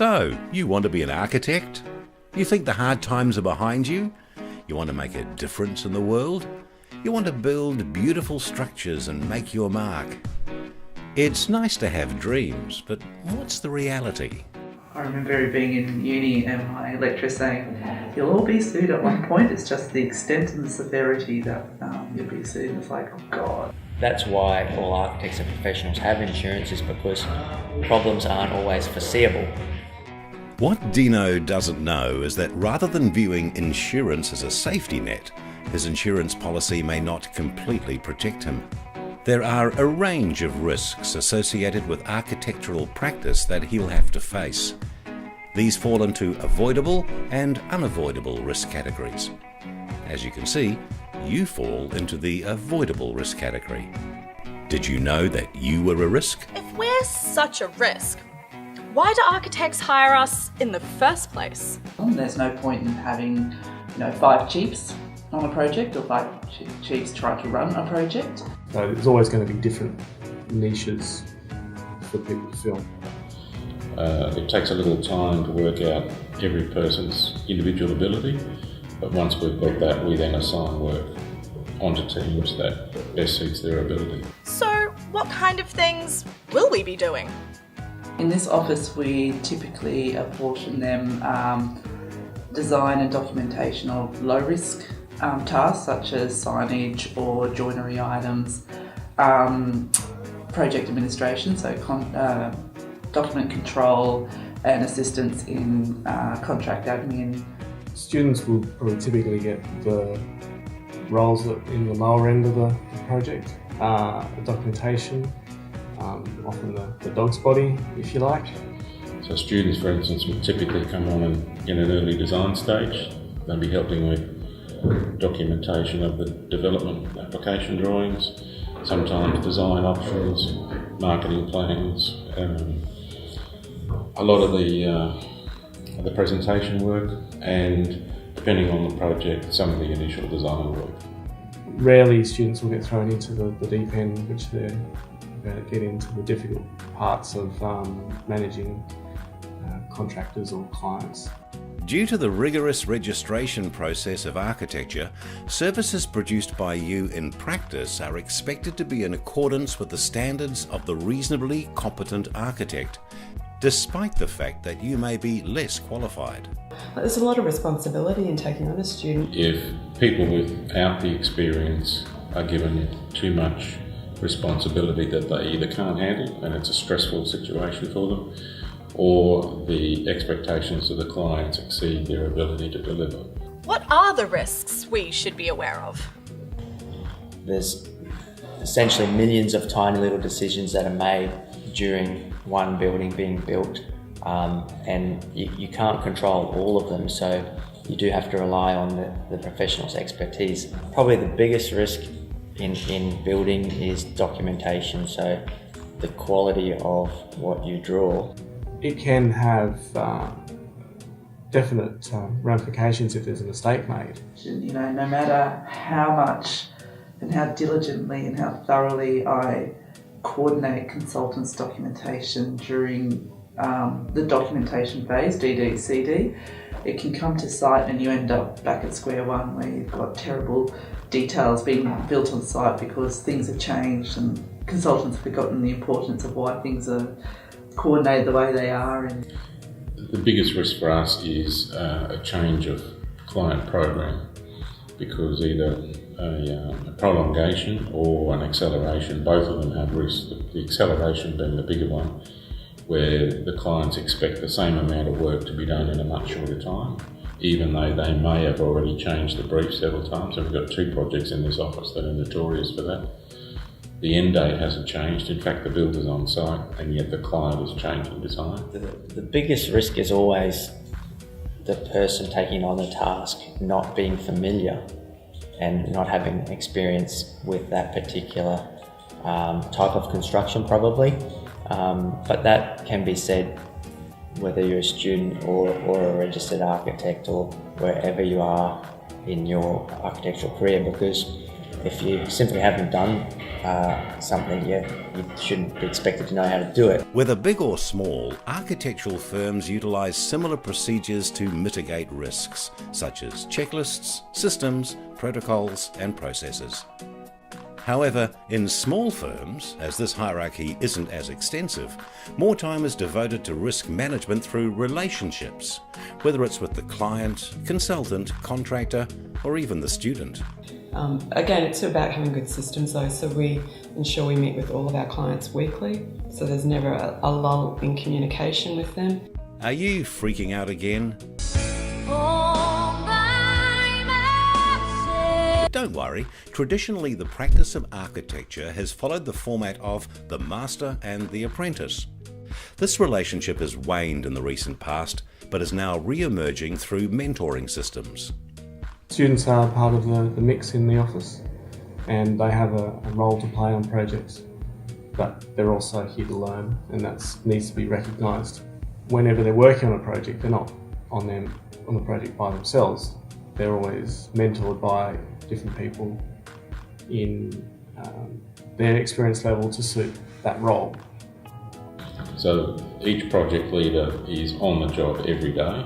So, you want to be an architect? You think the hard times are behind you? You want to make a difference in the world? You want to build beautiful structures and make your mark? It's nice to have dreams, but what's the reality? I remember being in uni and my lecturer saying, you'll all be sued at one point, it's just the extent and the severity that you'll be sued. And it's like, oh God. That's why all architects and professionals have insurance, is because problems aren't always foreseeable. What Dino doesn't know is that rather than viewing insurance as a safety net, his insurance policy may not completely protect him. There are a range of risks associated with architectural practice that he'll have to face. These fall into avoidable and unavoidable risk categories. As you can see, you fall into the avoidable risk category. Did you know that you were a risk? If we're such a risk, why do architects hire us in the first place? There's no point in having, 5 chiefs on a project or 5 chiefs try to run a project. So there's always going to be different niches for people to fill. It takes a little time to work out every person's individual ability, but once we've got that, we then assign work onto teams that best suits their ability. So what kind of things will we be doing? In this office, we typically apportion them design and documentation of low-risk tasks such as signage or joinery items, project administration, so document control and assistance in contract admin. Students will probably typically get the roles in the lower end of the project, documentation, often the dog's body, if you like. So students, for instance, would typically come on in an early design stage. They'll be helping with documentation of the development application drawings, sometimes design options, marketing plans, a lot of the presentation work, and depending on the project, some of the initial design work. Rarely students will get thrown into the deep end, which they're going to get into the difficult parts of managing contractors or clients. Due to the rigorous registration process of architecture, services produced by you in practice are expected to be in accordance with the standards of the reasonably competent architect, despite the fact that you may be less qualified. There's a lot of responsibility in taking on a student. If people without the experience are given too much responsibility that they either can't handle and it's a stressful situation for them, or the expectations of the clients exceed their ability to deliver. What are the risks we should be aware of? There's essentially millions of tiny little decisions that are made during one building being built, and you can't control all of them, so you do have to rely on the professional's expertise. Probably the biggest risk in building is documentation, so the quality of what you draw. It can have definite ramifications if there's a mistake made. No matter how much and how diligently and how thoroughly I coordinate consultants' documentation during the documentation phase, DD, CD, it can come to site and you end up back at square one where you've got terrible details being built on site because things have changed and consultants have forgotten the importance of why things are coordinated the way they are. And the biggest risk for us is a change of client program, because either a prolongation or an acceleration, both of them have risks. The acceleration being the bigger one, where the clients expect the same amount of work to be done in a much shorter time, even though they may have already changed the brief several times. And we've got 2 projects in this office that are notorious for that. The end date hasn't changed. In fact, the builder's on site, and yet the client is changing design. The biggest risk is always the person taking on the task not being familiar and not having experience with that particular type of construction, probably. But that can be said whether you're a student or a registered architect or wherever you are in your architectural career, because if you simply haven't done something, you shouldn't be expected to know how to do it. Whether big or small, architectural firms utilise similar procedures to mitigate risks, such as checklists, systems, protocols and processes. However, in small firms, as this hierarchy isn't as extensive, more time is devoted to risk management through relationships, whether it's with the client, consultant, contractor, or even the student. Again, it's about having good systems though, so we ensure we meet with all of our clients weekly, so there's never a lull in communication with them. Are you freaking out again? Don't worry, traditionally the practice of architecture has followed the format of the master and the apprentice. This relationship has waned in the recent past, but is now re-emerging through mentoring systems. Students are part of the mix in the office, and they have a role to play on projects, but they're also here to learn, and that needs to be recognised. Whenever they're working on a project, they're not on the project by themselves. They're always mentored by different people in their experience level to suit that role. So each project leader is on the job every day,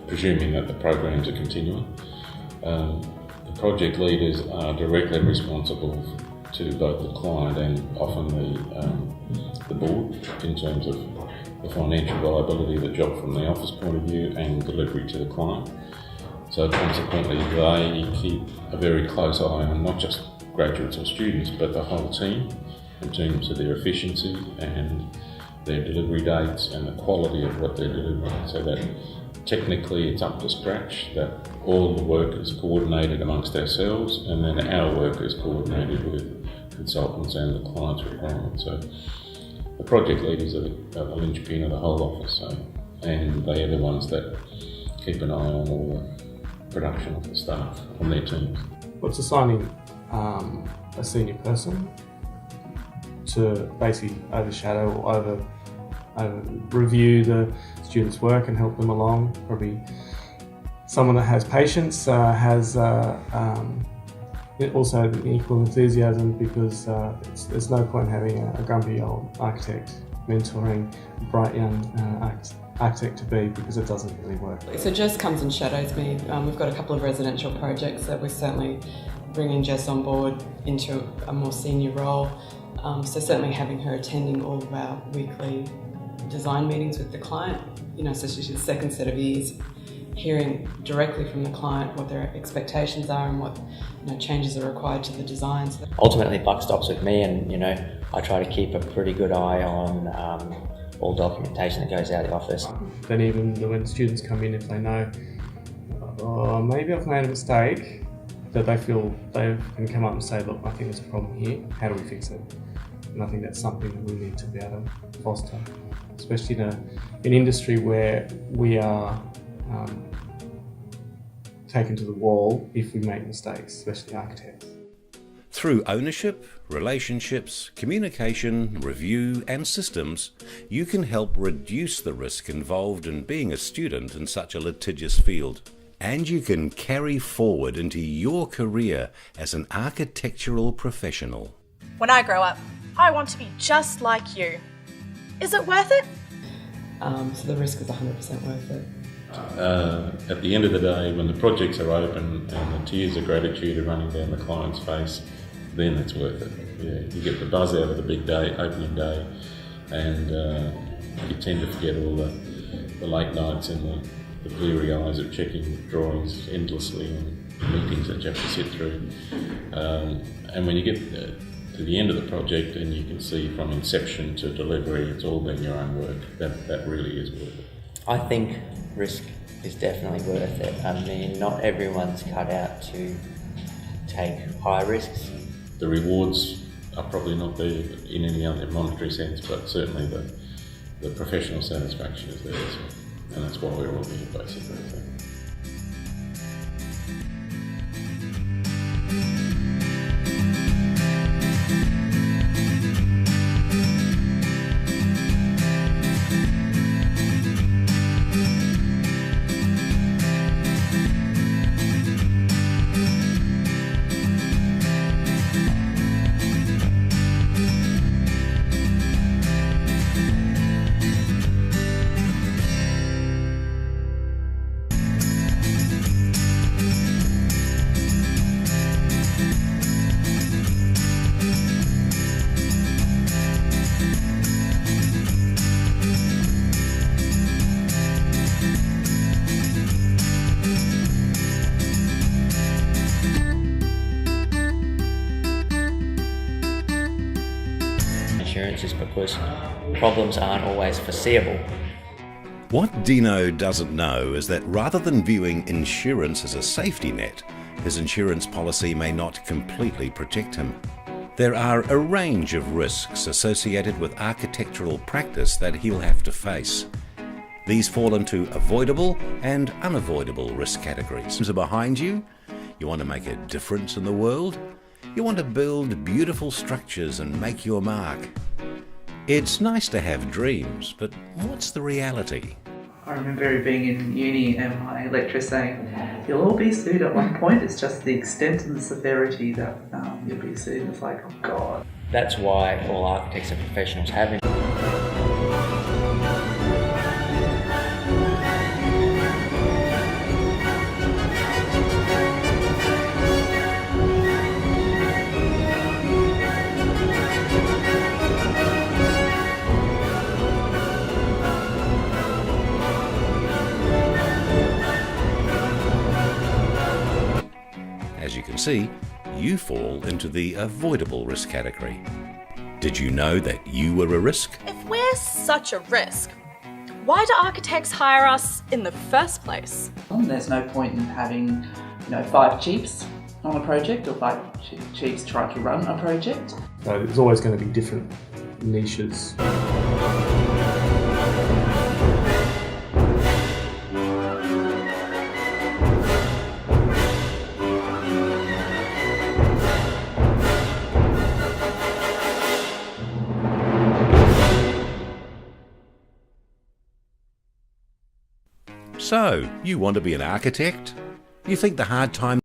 presuming that the programs are continuing. The project leaders are directly responsible to both the client and often the board in terms of the financial viability of the job from the office point of view and delivery to the client. So consequently, they keep a very close eye on not just graduates or students, but the whole team in terms of their efficiency and their delivery dates and the quality of what they're delivering, so that technically it's up to scratch, that all the work is coordinated amongst ourselves, and then our work is coordinated with consultants and the client's requirements. So the project leaders are the linchpin of the whole office, and they are the ones that keep an eye on all the production of the staff on their teams. What's assigning a senior person to basically overshadow or over review the students' work and help them along. Probably someone that has patience, has also equal enthusiasm, because there's no point having a grumpy old architect mentoring a bright young architect to be, because it doesn't really work. So Jess comes and shadows me. We've got a couple of residential projects that we're certainly bringing Jess on board into a more senior role. So certainly having her attending all of our weekly design meetings with the client, so she's the second set of ears, hearing directly from the client what their expectations are and what changes are required to the designs. Ultimately, buck stops with me, and I try to keep a pretty good eye on all documentation that goes out of the office. Then even when students come in, if they know, oh, maybe I've made a mistake, that they feel they can come up and say, look, I think there's a problem here, how do we fix it? And I think that's something that we need to be able to foster, especially in an industry where we are taken to the wall if we make mistakes, especially architects. Through ownership, relationships, communication, review and systems, you can help reduce the risk involved in being a student in such a litigious field. And you can carry forward into your career as an architectural professional. When I grow up, I want to be just like you. Is it worth it? So the risk is 100% worth it. At the end of the day, when the projects are open and the tears of gratitude are running down the client's face, then it's worth it. Yeah, you get the buzz out of the big day, opening day, and you tend to forget all the late nights and the bleary eyes of checking drawings endlessly and meetings that you have to sit through. And when you get to the end of the project and you can see from inception to delivery, it's all been your own work, that really is worth it. I think risk is definitely worth it. I mean, not everyone's cut out to take high risks. The rewards are probably not there in any other monetary sense, but certainly the professional satisfaction is there, and that's why we're all here basically. is because problems aren't always foreseeable. What Dino doesn't know is that rather than viewing insurance as a safety net, his insurance policy may not completely protect him. There are a range of risks associated with architectural practice that he'll have to face. These fall into avoidable and unavoidable risk categories. Are behind you? You want to make a difference in the world? You want to build beautiful structures and make your mark? It's nice to have dreams, but what's the reality? I remember being in uni and my lecturer saying, you'll all be sued at one point, it's just the extent and the severity that you'll be sued. It's like, oh God. That's why all architects and professionals have it. As you can see, you fall into the avoidable risk category. Did you know that you were a risk? If we're such a risk, why do architects hire us in the first place? There's no point in having 5 chiefs on a project or 5 chiefs trying to run a project. So there's always going to be different niches. So, you want to be an architect? You think the hard time